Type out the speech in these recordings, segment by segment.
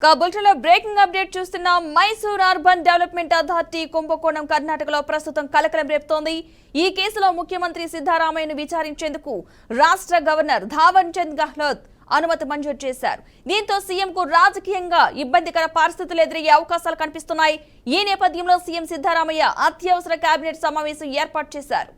బులెటిన్లో breaking update చూస్తున్నాం. Mysore urban development authority కుంభకోణం కర్ణాటకలో ప్రస్తుతం కలకలం రేపుతోంది. ఈ కేసులో ముఖ్యమంత్రి సిద్ధరామయ్యను విచారించేందుకు రాష్ట్ర గవర్నర్ ధావర్ చంద్ గెహ్లోట్ అనుమతి మంజూరు చేశారు. దీంతో సీఎంకు రాజకీయంగా ఇబ్బందికర పరిస్థితులు ఎదురయ్యే అవకాశాలు కనిపిస్తున్నాయి. ఈ నేపథ్యంలో సీఎం సిద్ధరామయ్య అత్యవసర కేబినెట్ సమావేశం ఏర్పాటు చేశారు.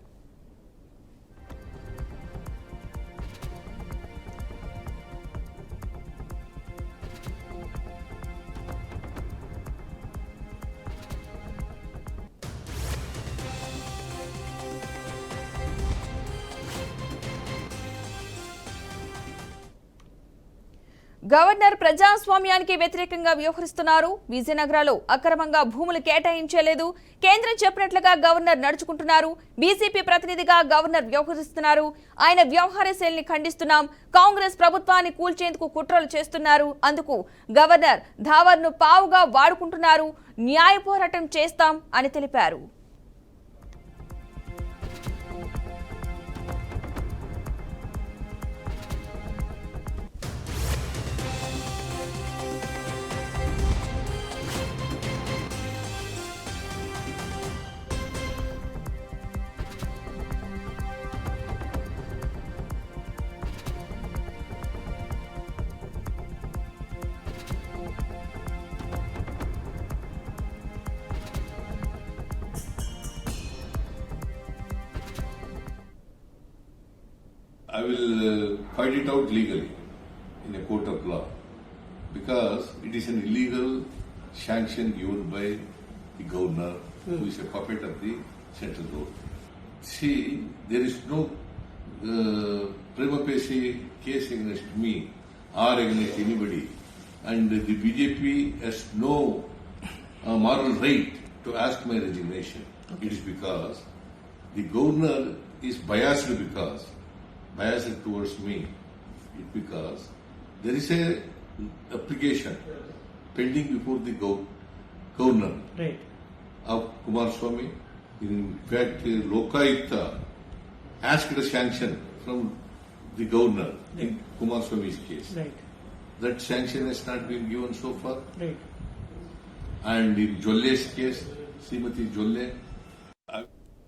గవర్నర్ ప్రజాస్వామ్యానికి వ్యతిరేకంగా వ్యవహరిస్తున్నారు. విజయనగరంలో అక్రమంగా భూములు కేటాయించలేదు. కేంద్రం చెప్పినట్లుగా గవర్నర్ నడుచుకుంటున్నారు. బీజేపీ ప్రతినిధిగా గవర్నర్ వ్యవహరిస్తున్నారు. ఆయన వ్యవహార శైలిని ఖండిస్తున్నాం. కాంగ్రెస్ ప్రభుత్వాన్ని కూల్చేందుకు కుట్రలు చేస్తున్నారు. అందుకు గవర్నర్ ధావర్ను పావుగా వాడుకుంటున్నారు. న్యాయ పోరాటం చేస్తాం అని తెలిపారు. I will fight it out legally in a court of law because it is an illegal sanction given by the governor who is a puppet of the central government. See, there is no prima facie case against me or against anybody, and the BJP has no moral right to ask my resignation. Okay. It is because the governor is biased towards me. It because there is a application pending before the governor of Kumaraswamy. In fact, Lokayukta asked a sanction from the governor in Kumaraswamy's case. That sanction has not been given so far. And in Jolle's case, Srimati Jolle,